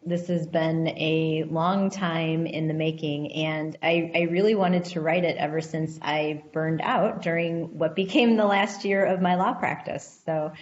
This has been a long time in the making, and I really wanted to write it ever since I burned out during what became the last year of my law practice. So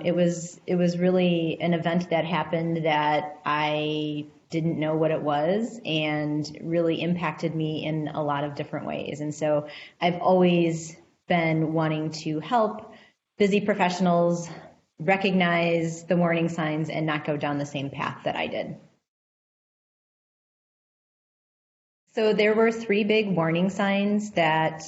it was really an event that happened that I didn't know what it was and really impacted me in a lot of different ways. And so I've always been wanting to help busy professionals recognize the warning signs and not go down the same path that I did. So there were three big warning signs that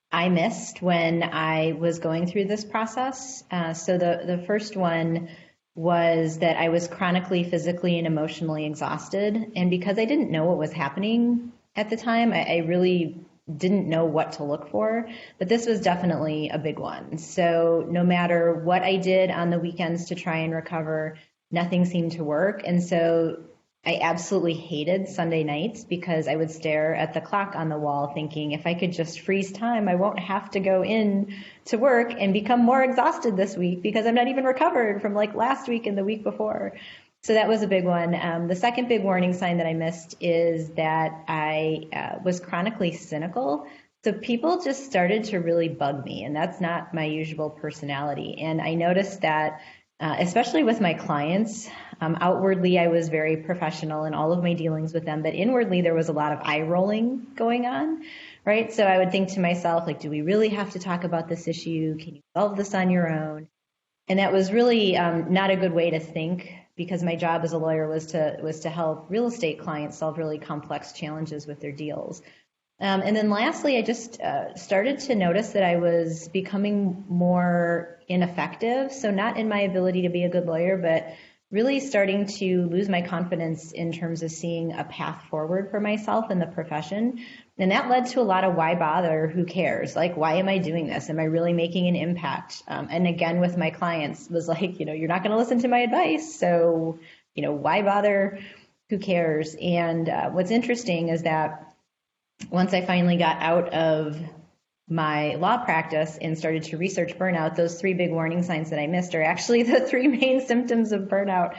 I missed when I was going through this process. So the first one was that I was chronically physically and emotionally exhausted. And because I didn't know what was happening at the time, I really didn't know what to look for, but this was definitely a big one. So no matter what I did on the weekends to try and recover, nothing seemed to work. And so I absolutely hated Sunday nights because I would stare at the clock on the wall thinking, if I could just freeze time, I won't have to go in to work and become more exhausted this week because I'm not even recovered from like last week and the week before. So that was a big one. The second big warning sign that I missed is that I was chronically cynical. So people just started to really bug me, and that's not my usual personality. And I noticed that, especially with my clients, outwardly I was very professional in all of my dealings with them, but inwardly there was a lot of eye rolling going on, right? So I would think to myself, like, do we really have to talk about this issue? Can you solve this on your own? And that was really not a good way to think, because my job as a lawyer was to help real estate clients solve really complex challenges with their deals. And then lastly, I just started to notice that I was becoming more ineffective. So not in my ability to be a good lawyer, but really starting to lose my confidence in terms of seeing a path forward for myself in the profession. And that led to a lot of why bother, who cares? Like, why am I doing this? Am I really making an impact? And again, with my clients, was like, you're not going to listen to my advice. So, why bother? Who cares? And what's interesting is that once I finally got out of my law practice and started to research burnout, those three big warning signs that I missed are actually the three main symptoms of burnout.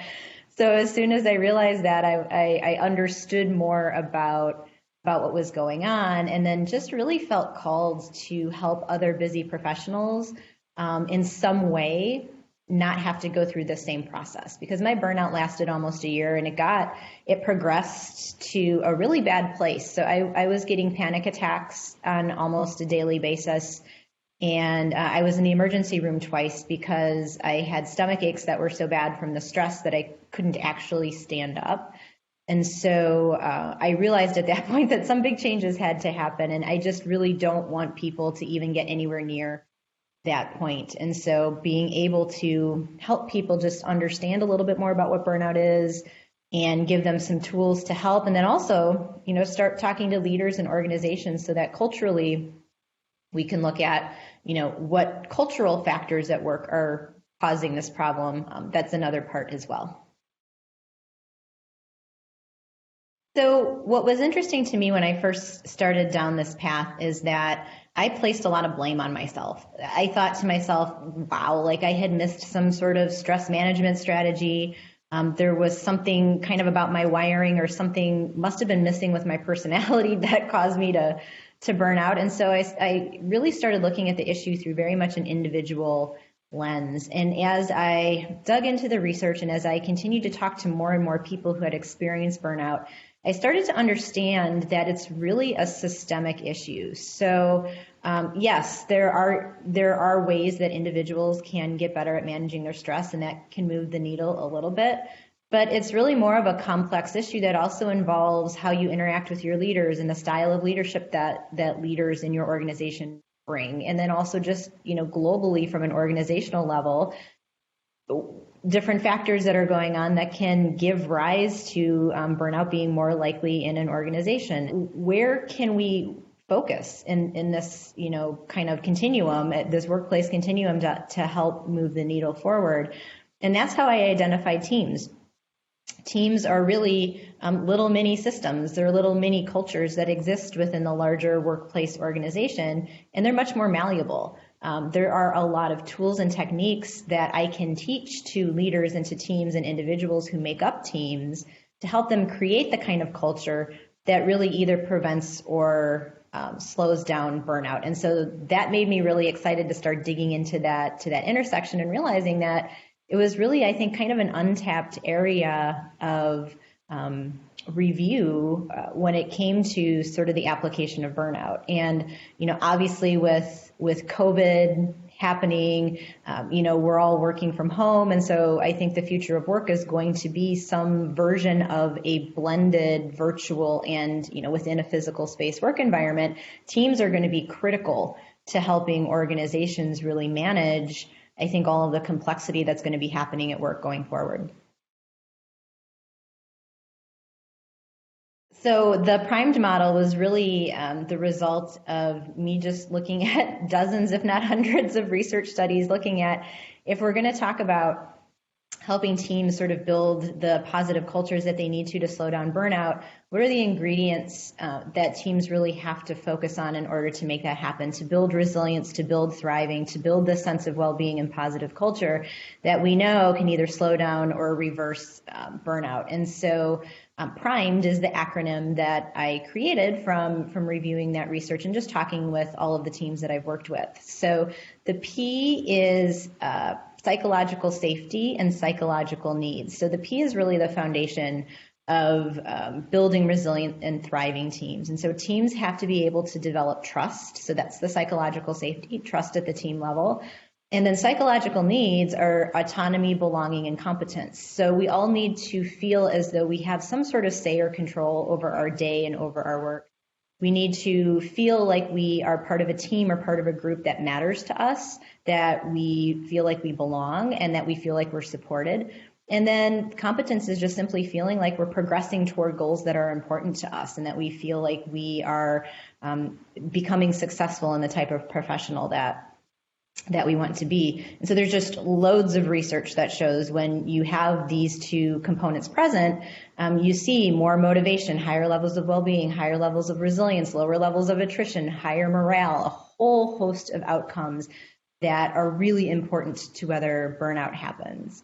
So as soon as I realized that, I understood more about what was going on, and then just really felt called to help other busy professionals in some way not have to go through the same process, because my burnout lasted almost a year, and it progressed to a really bad place. So I was getting panic attacks on almost a daily basis, and I was in the emergency room twice because I had stomach aches that were so bad from the stress that I couldn't actually stand up. And so I realized at that point that some big changes had to happen, and I just really don't want people to even get anywhere near that point. And so being able to help people just understand a little bit more about what burnout is and give them some tools to help, and then also, start talking to leaders and organizations so that culturally we can look at, what cultural factors at work are causing this problem. That's another part as well. So what was interesting to me when I first started down this path is that I placed a lot of blame on myself. I thought to myself, wow, like I had missed some sort of stress management strategy. There was something kind of about my wiring, or something must have been missing with my personality that caused me to burn out. And so I really started looking at the issue through very much an individual lens. And as I dug into the research and as I continued to talk to more and more people who had experienced burnout, I started to understand that it's really a systemic issue. So yes, there are ways that individuals can get better at managing their stress, and that can move the needle a little bit. But it's really more of a complex issue that also involves how you interact with your leaders and the style of leadership that leaders in your organization bring. And then also just, globally from an organizational level, different factors that are going on that can give rise to burnout being more likely in an organization. Where can we focus in this, kind of continuum, this workplace continuum to help move the needle forward? And that's how I identified teams. Teams are really little mini systems. They're little mini cultures that exist within the larger workplace organization, and they're much more malleable. There are a lot of tools and techniques that I can teach to leaders and to teams and individuals who make up teams to help them create the kind of culture that really either prevents or slows down burnout. And so that made me really excited to start digging into that intersection and realizing that it was really, I think, kind of an untapped area of review when it came to sort of the application of burnout. And, obviously with COVID happening, we're all working from home. And so I think the future of work is going to be some version of a blended virtual and, within a physical space work environment. Teams are going to be critical to helping organizations really manage, I think, all of the complexity that's going to be happening at work going forward. So the primed model was really the result of me just looking at dozens, if not hundreds, of research studies looking at if we're going to talk about helping teams sort of build the positive cultures that they need to slow down burnout, what are the ingredients that teams really have to focus on in order to make that happen, to build resilience, to build thriving, to build this sense of well-being and positive culture that we know can either slow down or reverse burnout. And so primed is the acronym that I created from reviewing that research and just talking with all of the teams that I've worked with. So the P is psychological safety and psychological needs. So the P is really the foundation of building resilient and thriving teams. And so teams have to be able to develop trust. So that's the psychological safety, trust at the team level. And then psychological needs are autonomy, belonging, and competence. So we all need to feel as though we have some sort of say or control over our day and over our work. We need to feel like we are part of a team or part of a group that matters to us, that we feel like we belong, and that we feel like we're supported. And then competence is just simply feeling like we're progressing toward goals that are important to us and that we feel like we are becoming successful in the type of professional that we want to be. And so there's just loads of research that shows when you have these two components present, you see more motivation, higher levels of well-being, higher levels of resilience, lower levels of attrition, higher morale, a whole host of outcomes that are really important to whether burnout happens.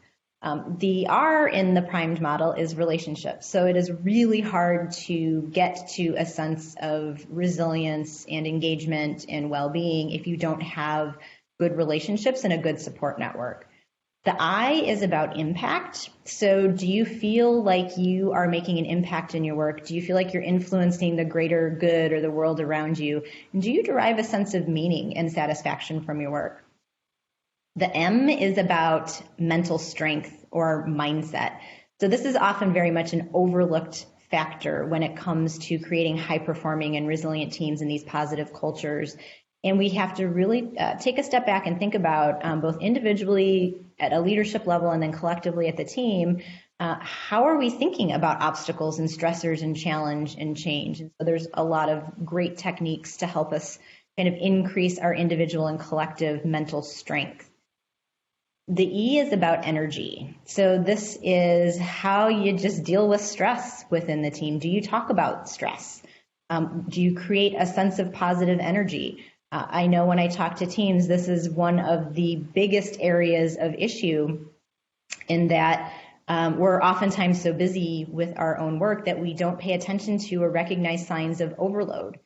The R in the primed model is relationships. So it is really hard to get to a sense of resilience and engagement and well-being if you don't have good relationships and a good support network. The I is about impact. So do you feel like you are making an impact in your work? Do you feel like you're influencing the greater good or the world around you? And do you derive a sense of meaning and satisfaction from your work? The M is about mental strength or mindset. So this is often very much an overlooked factor when it comes to creating high-performing and resilient teams in these positive cultures. And we have to really take a step back and think about both individually at a leadership level and then collectively at the team, how are we thinking about obstacles and stressors and challenge and change? And so there's a lot of great techniques to help us kind of increase our individual and collective mental strength. The E is about energy. So this is how you just deal with stress within the team. Do you talk about stress? Do you create a sense of positive energy? I know when I talk to teams, this is one of the biggest areas of issue in that we're oftentimes so busy with our own work that we don't pay attention to or recognize signs of overload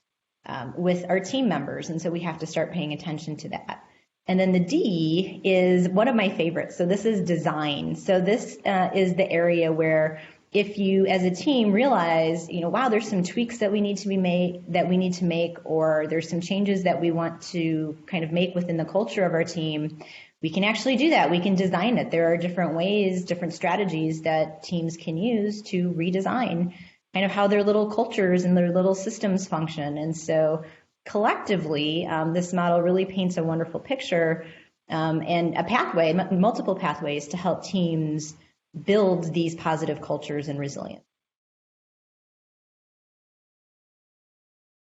with our team members. And so we have to start paying attention to that. And then the D is one of my favorites. So this is design. So this is the area where if you as a team realize, wow, there's some tweaks that we need to make, or there's some changes that we want to kind of make within the culture of our team, we can actually do that. We can design it. There are different ways, different strategies that teams can use to redesign kind of how their little cultures and their little systems function. And so collectively, this model really paints a wonderful picture and a pathway, multiple pathways to help teams build these positive cultures and resilience.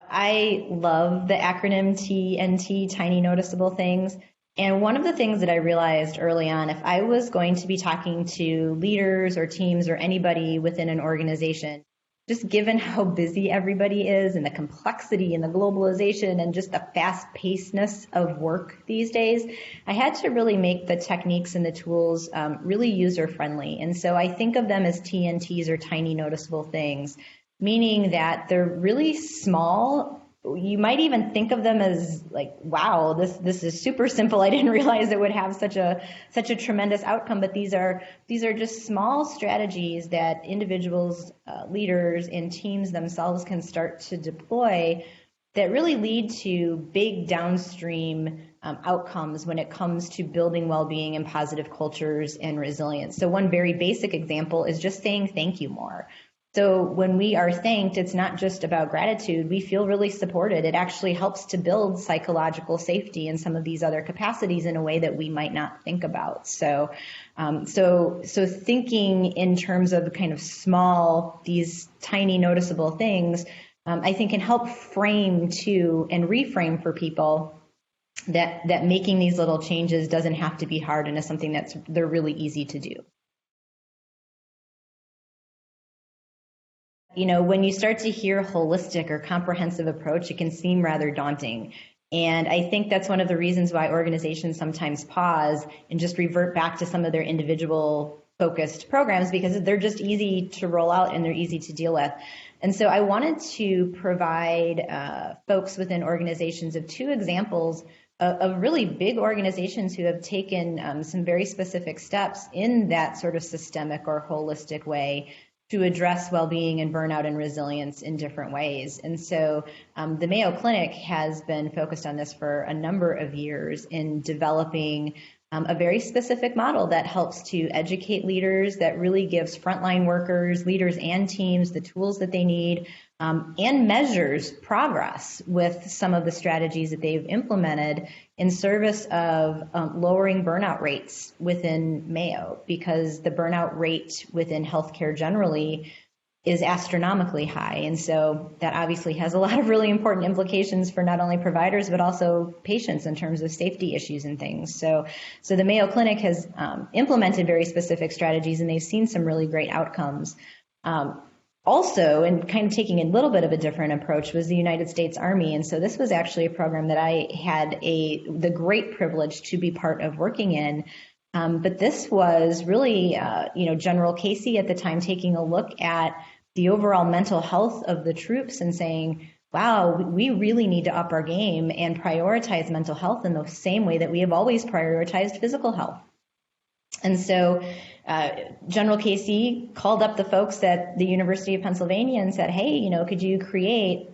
I love the acronym TNT, tiny noticeable things. And one of the things that I realized early on, if I was going to be talking to leaders or teams or anybody within an organization, just given how busy everybody is and the complexity and the globalization and just the fast-pacedness of work these days, I had to really make the techniques and the tools really user-friendly. And so I think of them as TNTs, or tiny noticeable things, meaning that they're really small. You might even think of them as like, wow, this is super simple. I didn't realize it would have such a tremendous outcome. But these are just small strategies that individuals, leaders, and teams themselves can start to deploy that really lead to big downstream outcomes when it comes to building well-being and positive cultures and resilience. So one very basic example is just saying thank you more. So when we are thanked, it's not just about gratitude. We feel really supported. It actually helps to build psychological safety in some of these other capacities in a way that we might not think about. So thinking in terms of kind of small, these tiny noticeable things, I think can help frame to and reframe for people that making these little changes doesn't have to be hard and is something they're really easy to do. You know, when you start to hear holistic or comprehensive approach, it can seem rather daunting. And I think that's one of the reasons why organizations sometimes pause and just revert back to some of their individual focused programs, because they're just easy to roll out and they're easy to deal with. And so I wanted to provide folks within organizations of two examples of really big organizations who have taken some very specific steps in that sort of systemic or holistic way to address well-being and burnout and resilience in different ways. And so the Mayo Clinic has been focused on this for a number of years in developing a very specific model that helps to educate leaders, that really gives frontline workers, leaders, and teams the tools that they need, and measures progress with some of the strategies that they've implemented in service of lowering burnout rates within Mayo, because the burnout rate within healthcare generally is astronomically high. And so that obviously has a lot of really important implications for not only providers, but also patients in terms of safety issues and things. So the Mayo Clinic has implemented very specific strategies, and they've seen some really great outcomes. Also, and kind of taking a little bit of a different approach, was the United States Army. And so this was actually a program that I had the great privilege to be part of working in. But this was really, General Casey at the time taking a look at the overall mental health of the troops and saying, wow, we really need to up our game and prioritize mental health in the same way that we have always prioritized physical health. And so General Casey called up the folks at the University of Pennsylvania and said, hey, could you create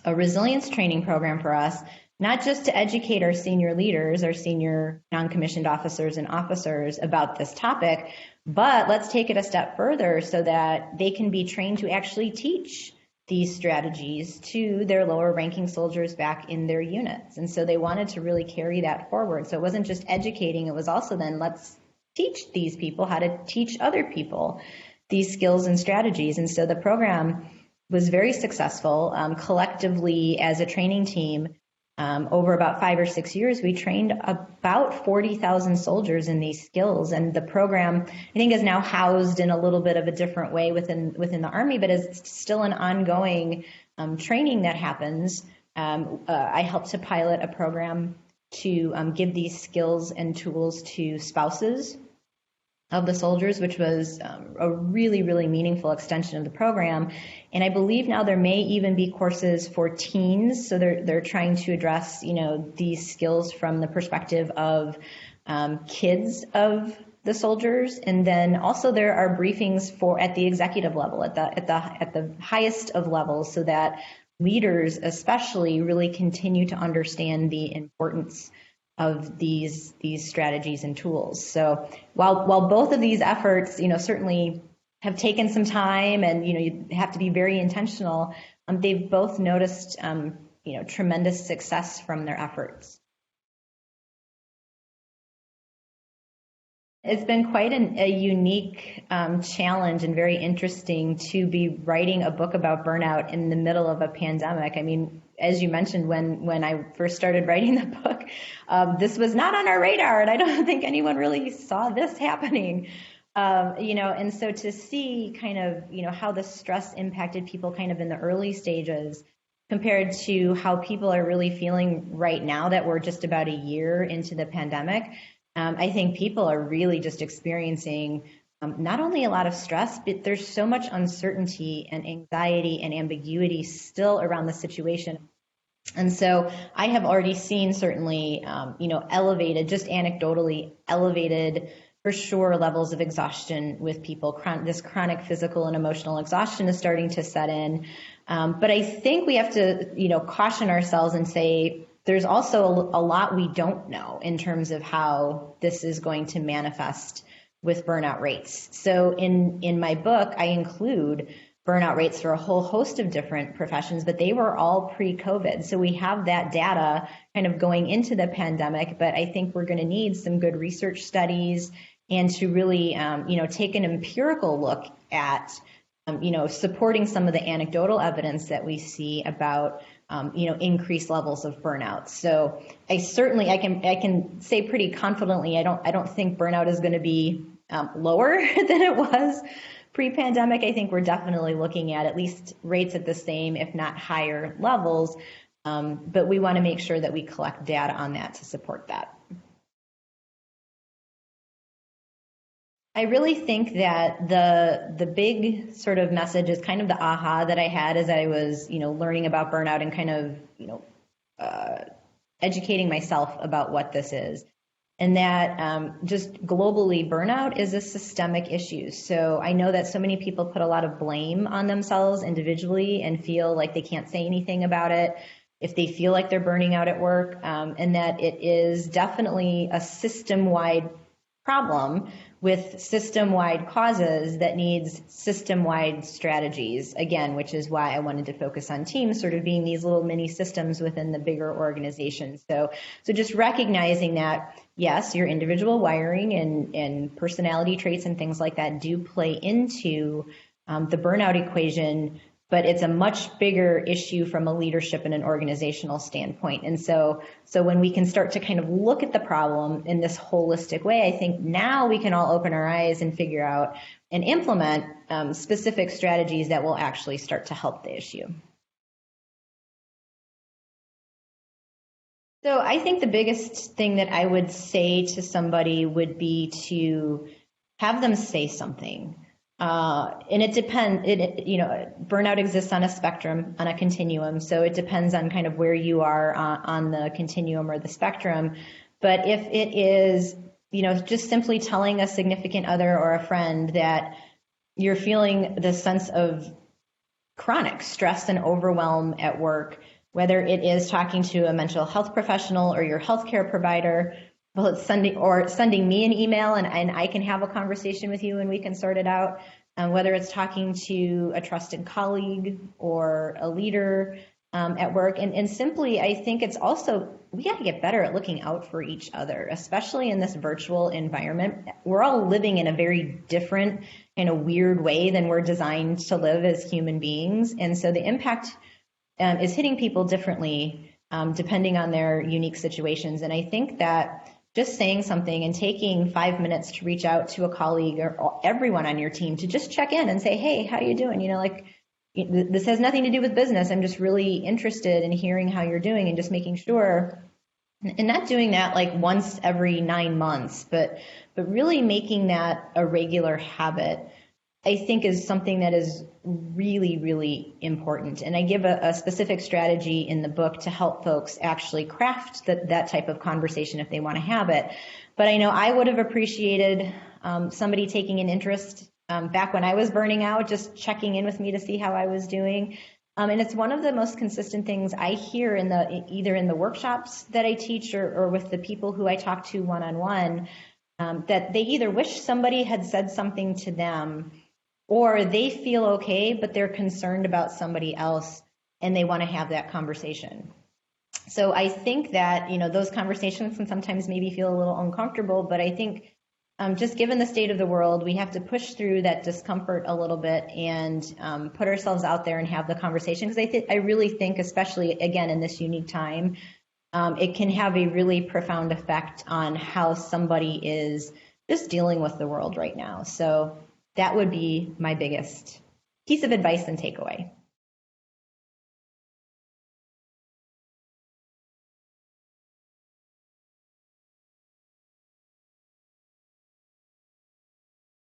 a resilience training program for us, not just to educate our senior leaders, our senior non-commissioned officers and officers about this topic, but let's take it a step further so that they can be trained to actually teach these strategies to their lower ranking soldiers back in their units. And so they wanted to really carry that forward. So it wasn't just educating, it was also then let's teach these people how to teach other people these skills and strategies. And so the program was very successful. Collectively, as a training team, over about 5 or 6 years, we trained about 40,000 soldiers in these skills. And the program, I think, is now housed in a little bit of a different way within the Army, but is still an ongoing training that happens. I helped to pilot a program to give these skills and tools to spouses of the soldiers, which was a really, really meaningful extension of the program. And I believe now there may even be courses for teens. So they're trying to address, these skills from the perspective of kids of the soldiers. And then also there are briefings at the executive level, at the highest of levels, so that leaders especially really continue to understand the importance of these strategies and tools. So while both of these efforts, certainly have taken some time and, you have to be very intentional, they've both noticed, tremendous success from their efforts. It's been quite a unique challenge and very interesting to be writing a book about burnout in the middle of a pandemic. I mean, as you mentioned, when I first started writing the book, this was not on our radar, and I don't think anyone really saw this happening. And so to see kind of, how the stress impacted people kind of in the early stages compared to how people are really feeling right now that we're just about a year into the pandemic, I think people are really just experiencing not only a lot of stress, but there's so much uncertainty and anxiety and ambiguity still around the situation. And so I have already seen certainly, elevated, just anecdotally elevated, for sure, levels of exhaustion with people. This chronic physical and emotional exhaustion is starting to set in. But I think we have to, caution ourselves and say there's also a lot we don't know in terms of how this is going to manifest with burnout rates. So in my book, I include burnout rates for a whole host of different professions, but they were all pre-COVID. So we have that data kind of going into the pandemic, but I think we're going to need some good research studies and to really, take an empirical look at, supporting some of the anecdotal evidence that we see about, increased levels of burnout. So I can say pretty confidently, I don't think burnout is going to be lower than it was pre-pandemic. I think we're definitely looking at least rates at the same, if not higher levels. But we want to make sure that we collect data on that to support that. I really think that the big sort of message is kind of the aha that I had as I was, learning about burnout and kind of, educating myself about what this is. And that just globally, burnout is a systemic issue. So I know that so many people put a lot of blame on themselves individually and feel like they can't say anything about it if they feel like they're burning out at work, and that it is definitely a system-wide problem with system-wide causes that needs system-wide strategies, again, which is why I wanted to focus on teams sort of being these little mini systems within the bigger organization. So just recognizing that, yes, your individual wiring and personality traits and things like that do play into the burnout equation, but it's a much bigger issue from a leadership and an organizational standpoint. And so when we can start to kind of look at the problem in this holistic way, I think now we can all open our eyes and figure out and implement specific strategies that will actually start to help the issue. So I think the biggest thing that I would say to somebody would be to have them say something. And it depends, burnout exists on a spectrum, on a continuum. So it depends on kind of where you are on the continuum or the spectrum. But if it is, just simply telling a significant other or a friend that you're feeling the sense of chronic stress and overwhelm at work, whether it is talking to a mental health professional or your healthcare provider, well, it's sending me an email and I can have a conversation with you and we can sort it out. Whether it's talking to a trusted colleague or a leader at work. And simply, I think it's also, we got to get better at looking out for each other, especially in this virtual environment. We're all living in a very different, in a weird way than we're designed to live as human beings. And so the impact is hitting people differently depending on their unique situations. And I think that just saying something and taking 5 minutes to reach out to a colleague or everyone on your team to just check in and say, hey, how you doing? This has nothing to do with business. I'm just really interested in hearing how you're doing and just making sure, and not doing that like once every 9 months, but really making that a regular habit, I think is something that is really, really important. And I give a specific strategy in the book to help folks actually craft that type of conversation if they want to have it. But I know I would have appreciated somebody taking an interest back when I was burning out, just checking in with me to see how I was doing. And it's one of the most consistent things I hear either in the workshops that I teach or with the people who I talk to one-on-one, that they either wish somebody had said something to them, or they feel okay, but they're concerned about somebody else and they want to have that conversation. So I think that, those conversations can sometimes maybe feel a little uncomfortable, but I think just given the state of the world, we have to push through that discomfort a little bit and put ourselves out there and have the conversation. Because I really think, especially again in this unique time, it can have a really profound effect on how somebody is just dealing with the world right now. So that would be my biggest piece of advice and takeaway.